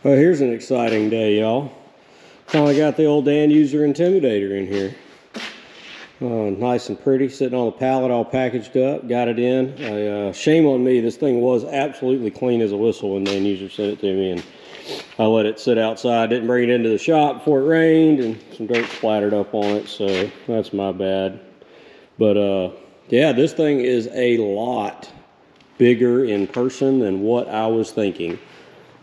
Well, here's an exciting day, y'all. Finally got the old Danuser Intimidator in here. Nice and pretty, sitting on the pallet all packaged up. Got it in. Shame on me, this thing was absolutely clean as a whistle when Danuser sent it to me, and I let it sit outside. Didn't bring it into the shop before it rained, and some dirt splattered up on it, so that's my bad. But yeah, this thing is a lot bigger in person than what I was thinking.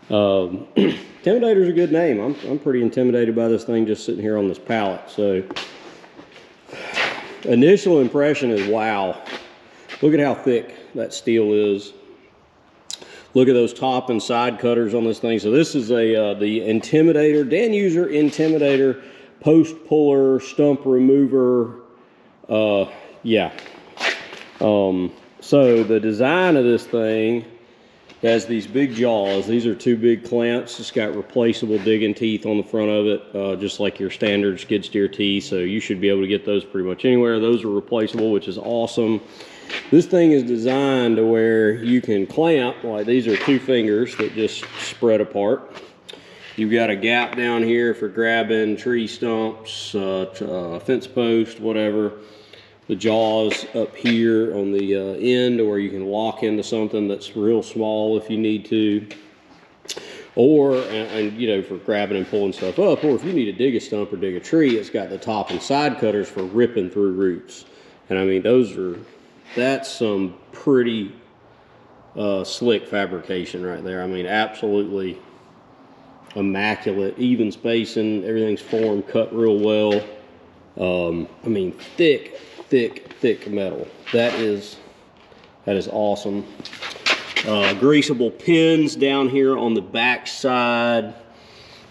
Intimidator's a good name. I'm pretty intimidated by this thing just sitting here on this pallet. So initial impression is wow. Look at how thick that steel is. Look at those top and side cutters on this thing. So this is the Intimidator, Danuser Intimidator post puller stump remover. Yeah. So the design of this thing has these big jaws. These are two big clamps. It's got replaceable digging teeth on the front of it, just like your standard skid steer teeth. So you should be able to get those pretty much anywhere. Those are replaceable, which is awesome. This thing is designed to where you can clamp, like these are two fingers that just spread apart. You've got a gap down here for grabbing tree stumps, fence post, whatever. The jaws up here on the end, or you can lock into something that's real small if you need to, or and you know, for grabbing and pulling stuff up, or if you need to dig a stump or dig a tree, it's got the top and side cutters for ripping through roots. And I mean, that's some pretty slick fabrication right there. I mean, absolutely immaculate, even spacing, everything's formed, cut real well. I mean, thick metal. That is awesome. Greasable pins down here on the back side.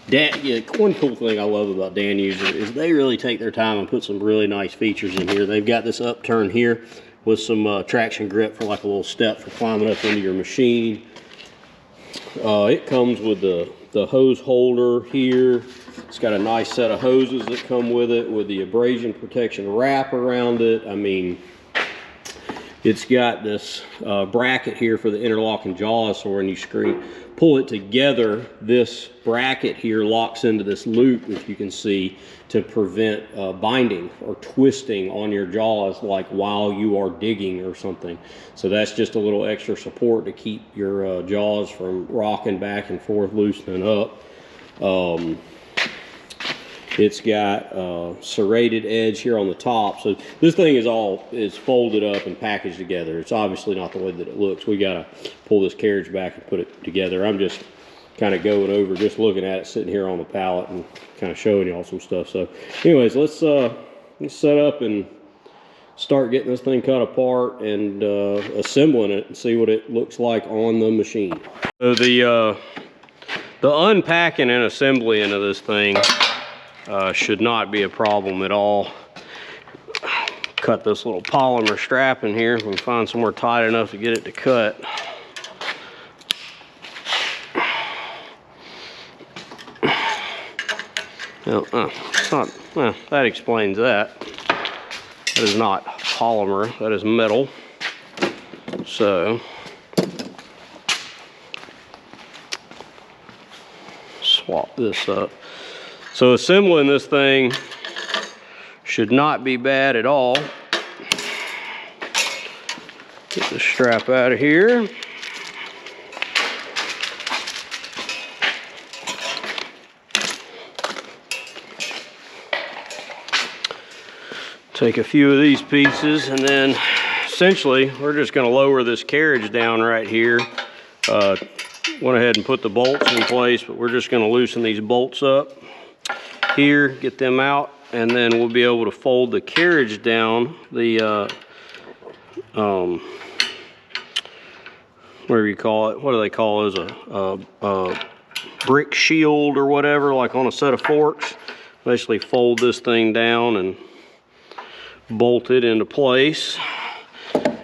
Yeah, one cool thing I love about Danuser is they really take their time and put some really nice features in here. They've got this upturn here with some traction grip for like a little step for climbing up into your machine. It comes with the hose holder here. It's got a nice set of hoses that come with it, with the abrasion protection wrap around it. I mean, it's got this bracket here for the interlocking jaws, so when you pull it together, this bracket here locks into this loop, if you can see, to prevent binding or twisting on your jaws, like while you are digging or something. So that's just a little extra support to keep your jaws from rocking back and forth, loosening up. It's got serrated edge here on the top. So this thing is folded up and packaged together. It's obviously not the way that it looks. We gotta pull this carriage back and put it together. I'm just kind of going over, just looking at it sitting here on the pallet and kind of showing y'all some stuff. So anyways, let's set up and start getting this thing cut apart and assembling it and see what it looks like on the machine. So the unpacking and assembling of this thing should not be a problem at all. Cut this little polymer strap in here. We can find somewhere tight enough to get it to cut. It's not, well, that explains that. That is not polymer, that is metal. So swap this up. So assembling this thing should not be bad at all. Get the strap out of here. Take a few of these pieces, and then essentially we're just going to lower this carriage down right here. Went ahead and put the bolts in place, but we're just going to loosen these bolts up here, get them out, and then we'll be able to fold the carriage down, the whatever you call it, what do they call it, a brick shield or whatever, like on a set of forks. Basically fold this thing down and bolt it into place,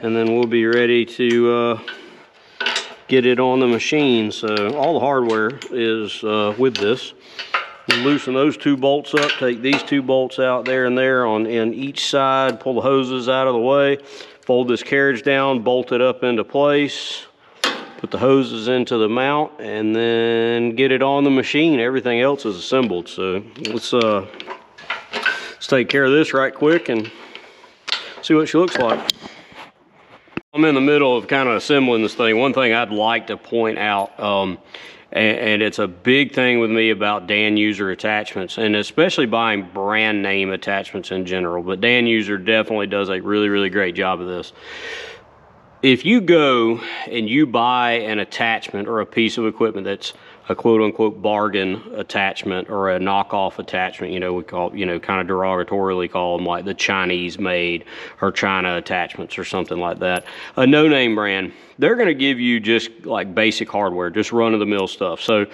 and then we'll be ready to get it on the machine. So all the hardware is with this. We'll loosen those two bolts up, take these two bolts out there and there on each side, pull the hoses out of the way, fold this carriage down, bolt it up into place, Put the hoses into the mount and then get it on the machine. Everything else is assembled. So let's take care of this right quick and see what she looks like. I'm in the middle of kind of assembling this thing. One thing I'd like to point out, and it's a big thing with me about Danuser attachments, and especially buying brand name attachments in general, but Danuser definitely does a really, really great job of this. If you go and you buy an attachment or a piece of equipment that's a quote-unquote bargain attachment or a knockoff attachment, you know, we call, you know, kind of derogatorily call them like the Chinese made or China attachments or something like that, a no-name brand, they're going to give you just like basic hardware, just run-of-the-mill stuff. So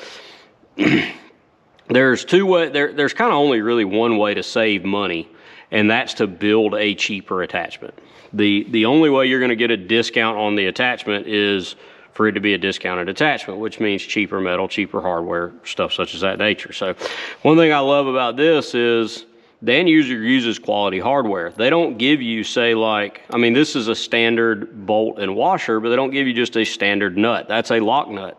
there's there's kind of only really one way to save money, and that's to build a cheaper attachment. The only way you're going to get a discount on the attachment is for it to be a discounted attachment, which means cheaper metal, cheaper hardware, stuff such as that nature. So one thing I love about this is Danuser uses quality hardware. They don't give you, say, like, I mean, this is a standard bolt and washer, but they don't give you just a standard nut. That's a lock nut.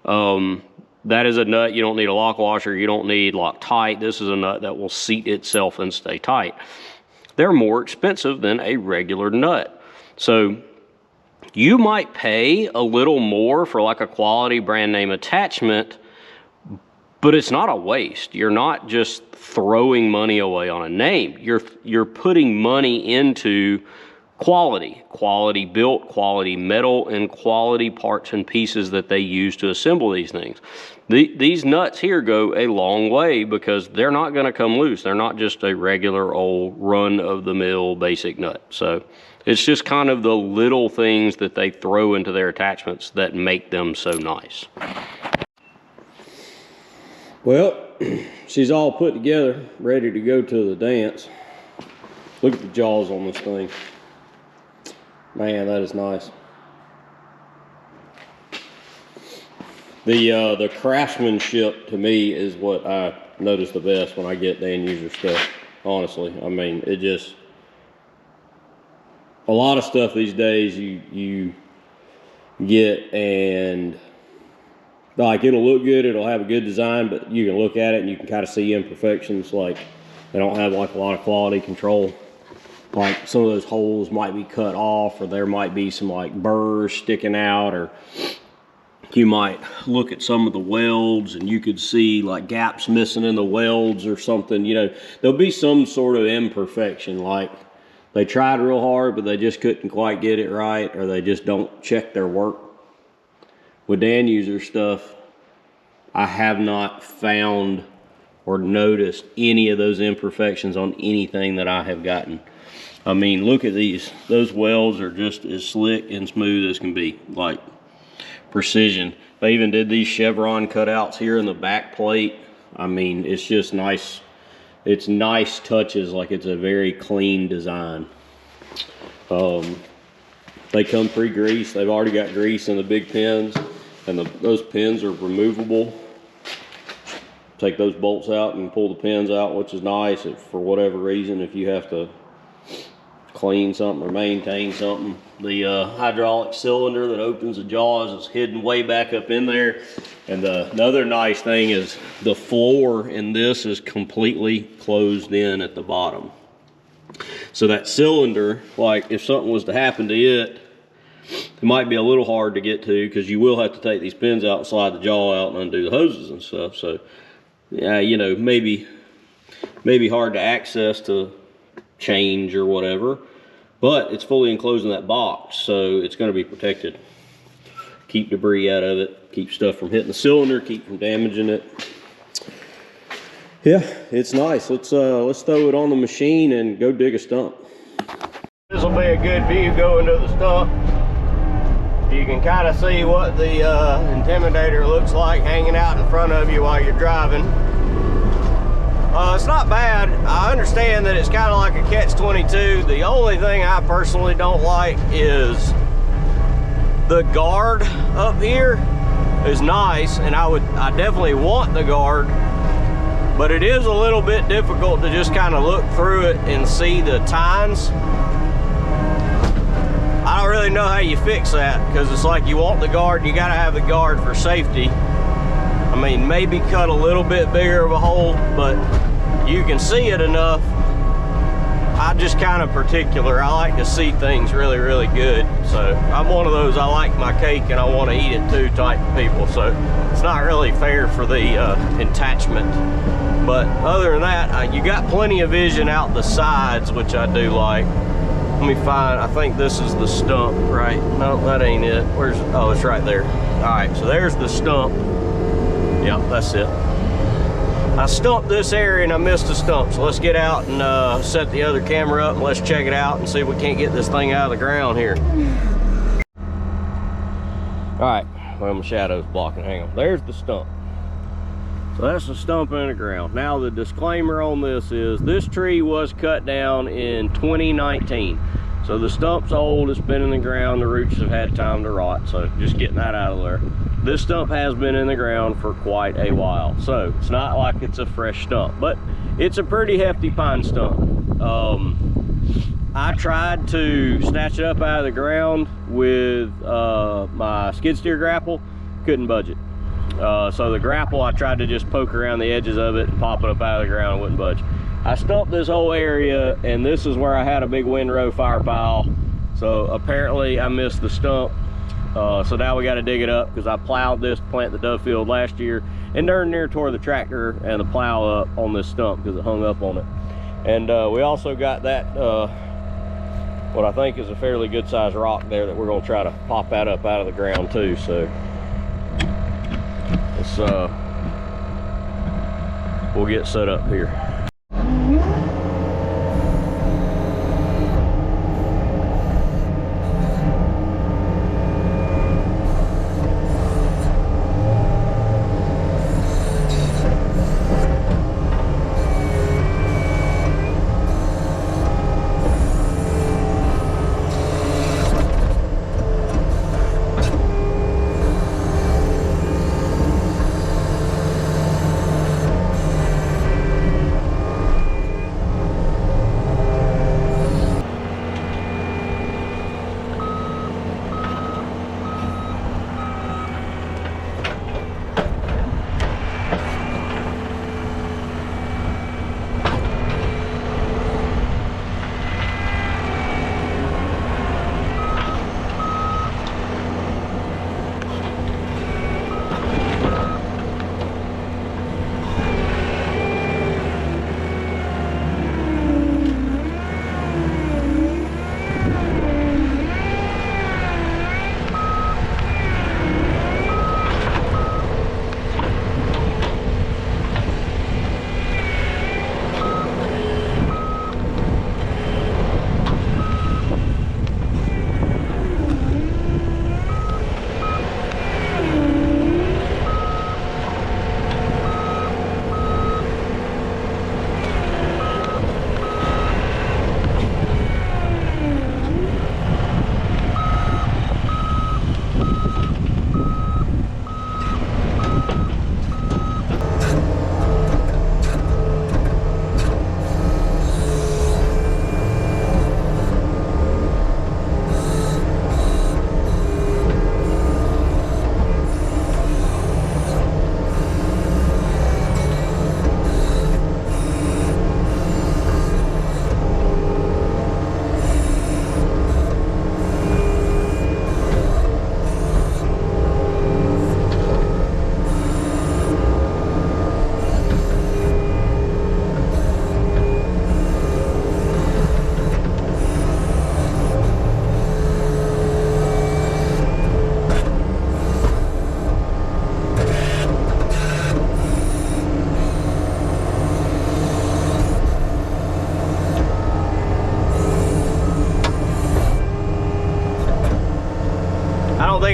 That is a nut you don't need a lock washer, you don't need Loctite. This is a nut that will seat itself and stay tight. They're more expensive than a regular nut. So you might pay a little more for like a quality brand name attachment, but it's not a waste. You're not just throwing money away on a name. You're putting money into quality built, quality metal, and quality parts and pieces that they use to assemble these things. These nuts here go a long way because they're not going to come loose. They're not just a regular old run-of-the-mill basic nut. So it's just kind of the little things that they throw into their attachments that make them so nice. Well, she's all put together, ready to go to the dance. Look at the jaws on this thing. Man, that is nice. The craftsmanship to me is what I notice the best when I get Danuser stuff. Honestly, I mean, it just, a lot of stuff these days you get and like it'll look good, it'll have a good design, but you can look at it and you can kind of see imperfections, like they don't have like a lot of quality control. Like some of those holes might be cut off, or there might be some like burrs sticking out, or you might look at some of the welds and you could see like gaps missing in the welds or something. You know, there'll be some sort of imperfection, like they tried real hard but they just couldn't quite get it right, or they just don't check their work. With Danuser stuff, I have not found or noticed any of those imperfections on anything that I have gotten. I mean, look at these. Those welds are just as slick and smooth as can be, like precision. They even did these chevron cutouts here in the back plate. I mean, it's just nice. It's nice touches, like it's a very clean design. They come pre-greased. They've already got grease in the big pins, and those pins are removable. Take those bolts out and pull the pins out, which is nice. If for whatever reason, if you have to clean something or maintain something. The hydraulic cylinder that opens the jaws is hidden way back up in there. And the other nice thing is the floor in this is completely closed in at the bottom. So that cylinder, like if something was to happen to it, it might be a little hard to get to, because you will have to take these pins out and slide the jaw out and undo the hoses and stuff. So yeah, you know, maybe hard to access to change or whatever, but it's fully enclosed in that box, so it's going to be protected. Keep debris out of it, keep stuff from hitting the cylinder, keep from damaging it. Yeah, it's nice. Let's throw it on the machine and go dig a stump. This will be a good view going to the stump. You can kind of see what the Intimidator looks like hanging out in front of you while you're driving. It's not bad. I understand that it's kind of like a catch-22. The only thing I personally don't like is the guard up here is nice, and I definitely want the guard, but it is a little bit difficult to just kind of look through it and see the tines. I don't really know how you fix that, because it's like you want the guard, you gotta have the guard for safety. I mean, maybe cut a little bit bigger of a hole, but you can see it enough. I'm just kind of particular. I like to see things really, really good. So I'm one of those, I like my cake and I want to eat it too type of people. So it's not really fair for the attachment. But other than that, you got plenty of vision out the sides, which I do like. Let me find, I think this is the stump, right? No, that ain't it. Where's, oh, it's right there. All right, so there's the stump. Yep, that's it. I stumped this area and I missed a stump, so let's get out and set the other camera up and let's check it out and see if we can't get this thing out of the ground here. All right, well, my shadow's blocking, hang on. There's the stump. So that's the stump in the ground. Now the disclaimer on this is this tree was cut down in 2019. So the stump's old, it's been in the ground, the roots have had time to rot, so just getting that out of there. This stump has been in the ground for quite a while, so it's not like it's a fresh stump, but it's a pretty hefty pine stump. I tried to snatch it up out of the ground with my skid steer grapple, couldn't budge it. So the grapple, I tried to just poke around the edges of it and pop it up out of the ground, and wouldn't budge. I stumped this whole area, and this is where I had a big windrow fire pile. So apparently I missed the stump. So now we got to dig it up, because I plowed this to plant the dove field last year and darn near tore the tractor and the plow up on this stump because it hung up on it. And we also got that, what I think is a fairly good sized rock there that we're going to try to pop that up out of the ground too. So let's, we'll get set up here.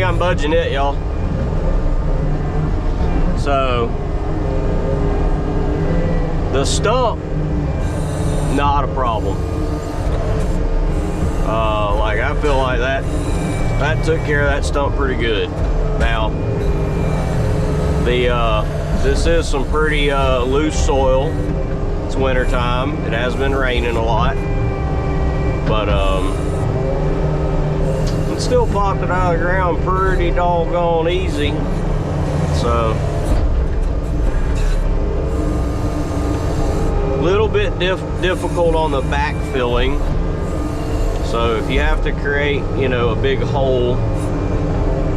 I'm budging it, y'all. So the stump, not a problem. Like I feel like that took care of that stump pretty good. Now this is some pretty loose soil. It's winter time. It has been raining a lot, but it still popped it out of the ground pretty doggone easy. So, a little bit difficult on the backfilling. So if you have to create, you know, a big hole,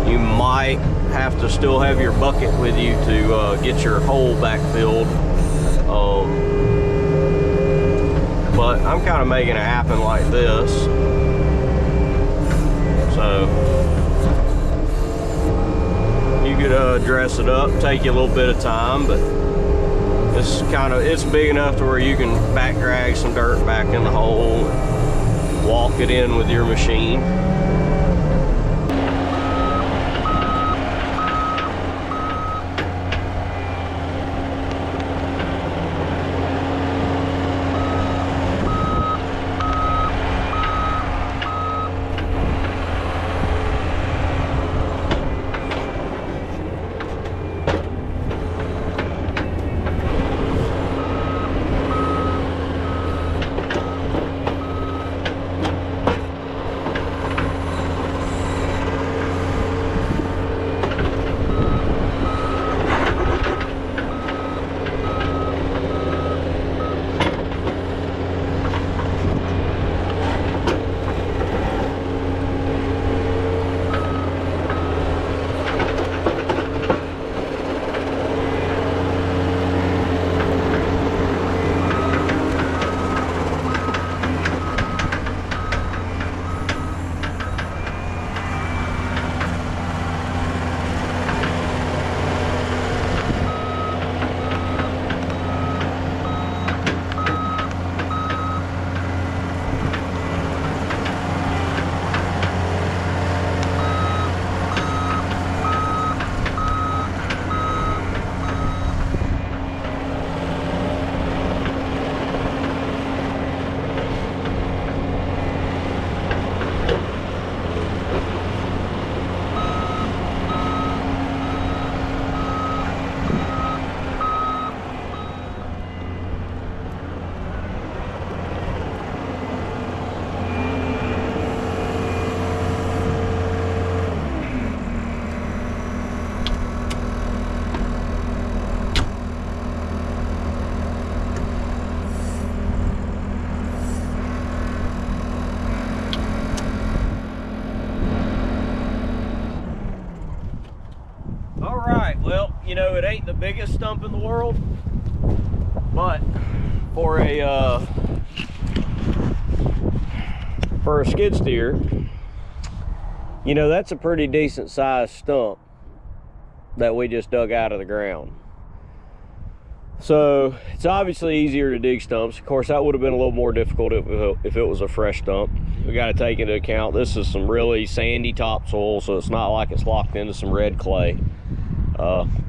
you might have to still have your bucket with you to get your hole backfilled. But I'm kind of making it happen like this. So you could dress it up, take you a little bit of time, but it's big enough to where you can back drag some dirt back in the hole and walk it in with your machine. Well, you know, it ain't the biggest stump in the world, but for a skid steer, you know, that's a pretty decent sized stump that we just dug out of the ground. So it's obviously easier to dig stumps. Of course, that would have been a little more difficult if it was a fresh stump. We got to take into account this is some really sandy topsoil, so it's not like it's locked into some red clay.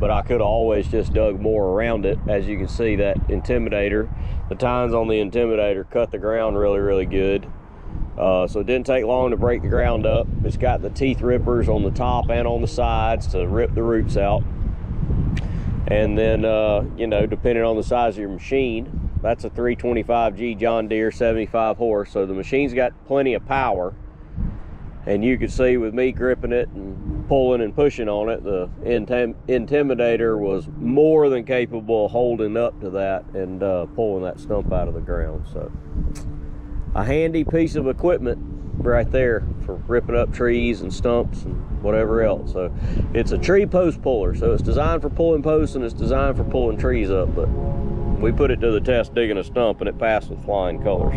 But I could have always just dug more around it. As you can see, that Intimidator, the tines on the Intimidator cut the ground really, really good. So it didn't take long to break the ground up. It's got the teeth rippers on the top and on the sides to rip the roots out. And then, you know, depending on the size of your machine, that's a 325G John Deere 75 horse. So the machine's got plenty of power. And you can see with me gripping it and pulling and pushing on it, the Intimidator was more than capable of holding up to that and pulling that stump out of the ground. So a handy piece of equipment right there for ripping up trees and stumps and whatever else. So it's a tree post puller. So it's designed for pulling posts and it's designed for pulling trees up. But we put it to the test digging a stump and it passed with flying colors.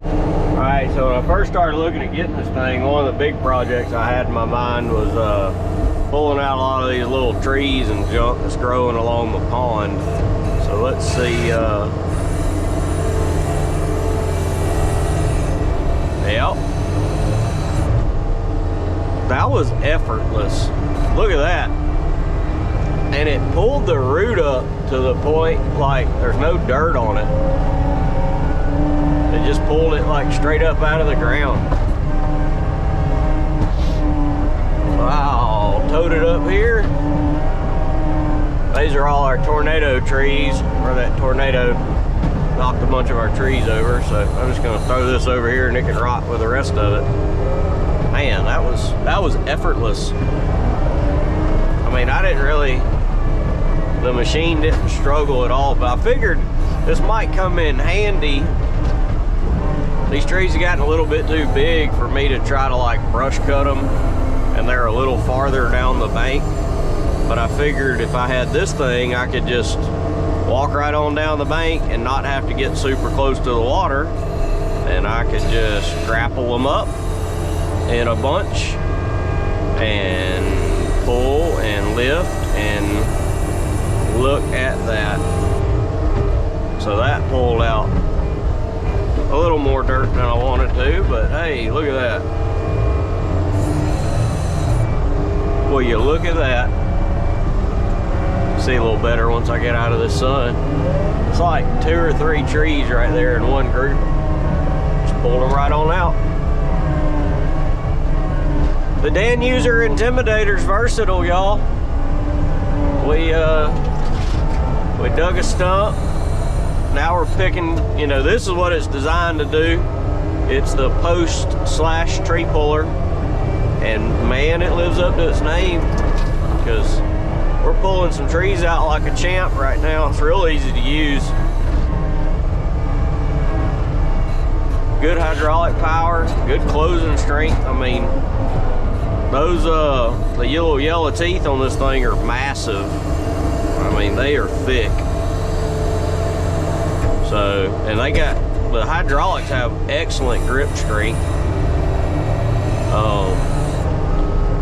Alright, so when I first started looking at getting this thing, one of the big projects I had in my mind was pulling out a lot of these little trees and junk that's growing along the pond. So let's see, yep. That was effortless. Look at that. And it pulled the root up to the point like there's no dirt on it. It just pulled it like straight up out of the ground. Wow, towed it up here. These are all our tornado trees, where that tornado knocked a bunch of our trees over. So I'm just gonna throw this over here and it can rot with the rest of it. man, that was effortless. I mean, I didn't really, the machine didn't struggle at all, but I figured this might come in handy. These trees have gotten a little bit too big for me to try to like brush cut them, and they're a little farther down the bank. But I figured if I had this thing, I could just walk right on down the bank and not have to get super close to the water, and I could just grapple them up in a bunch and pull and lift, and look at that. So that pulled out a little more dirt than I wanted to, but hey, look at that. Will you look at that? See a little better once I get out of the sun. It's like 2 or 3 trees right there in one group. Just pulled them right on out. The Danuser Intimidator's versatile, y'all. We dug a stump. Now we're picking, you know, this is what it's designed to do. It's the post / tree puller. And man, it lives up to its name, because we're pulling some trees out like a champ right now. It's real easy to use. Good hydraulic power, good closing strength. I mean, those the little yellow teeth on this thing are massive. I mean, they are thick. So, and they got, the hydraulics have excellent grip strength.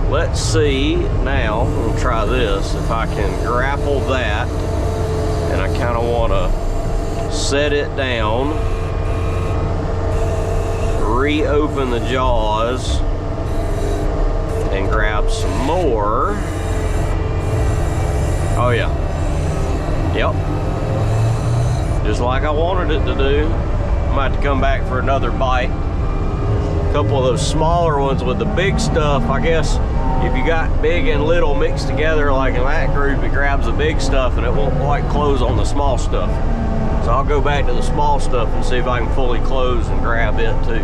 Let's see now, we'll try this, if I can grapple that, and I kind of want to set it down, reopen the jaws, and grab some more. Oh yeah, yep, just like I wanted it to do. I might have to come back for another bite. A couple of those smaller ones with the big stuff, I guess if you got big and little mixed together like in that group, it grabs the big stuff and it won't quite close on the small stuff. So I'll go back to the small stuff and see if I can fully close and grab it too.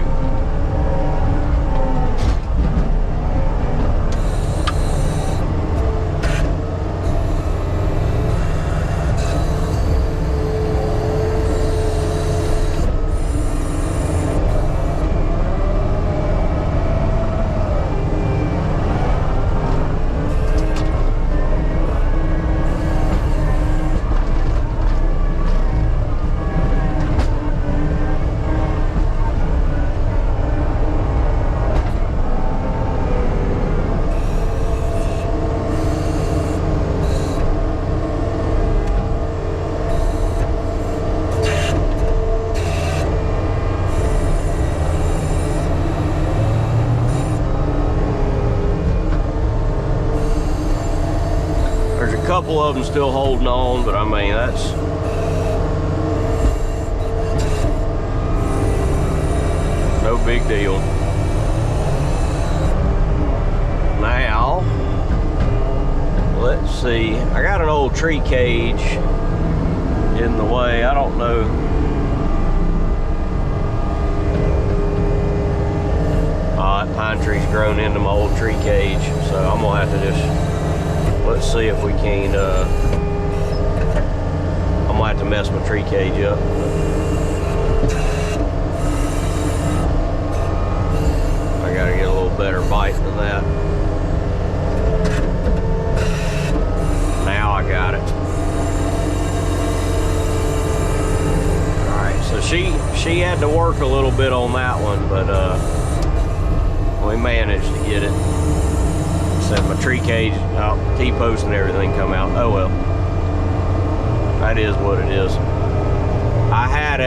Couple of them still holding on, but I mean, that's no big deal. Now, let's see. I got an old tree cage in the way. I don't know. That pine tree's grown into my old tree cage, so I'm gonna have to just, let's see if we can, I might have to mess my tree cage up. I gotta get a little better bite than that. Now I got it. Alright, so she had to work a little bit on that one, but we managed to get it. My tree cage, T-post and everything come out. Oh well, that is what it is. I had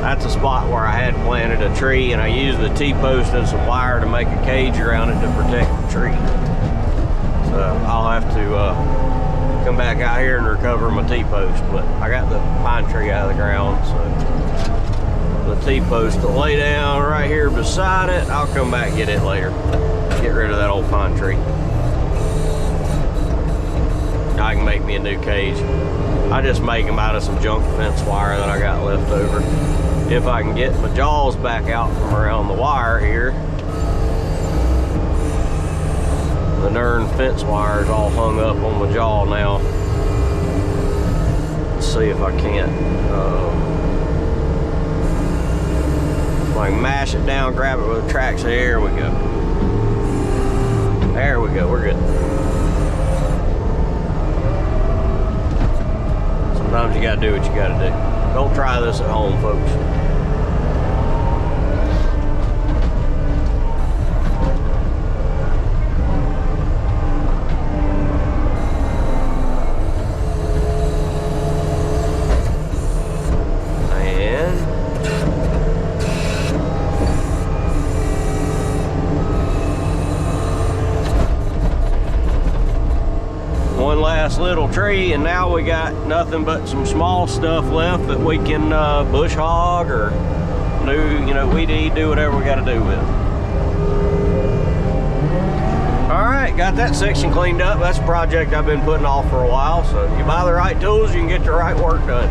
that's a spot where I had planted a tree, and I used the T-post and some wire to make a cage around it to protect the tree. So I'll have to come back out here and recover my T-post, but I got the pine tree out of the ground, so the T-post to lay down right here beside it. I'll come back and get it later. Get rid of that old pine tree. I can make me a new cage. I just make them out of some junk fence wire that I got left over. If I can get my jaws back out from around the wire here, The darn fence wire's all hung up on my jaw now. Let's see if I can't. If I can mash it down, grab it with a track. So there we go. There we go. We're good. Sometimes you gotta do what you gotta do. Don't try this at home, folks. Little tree, and now we got nothing but some small stuff left that we can bush hog or do, weed eat, do whatever we got to do with it. All right, got that section cleaned up. That's a project I've been putting off for a while, so if you buy the right tools, you can get the right work done.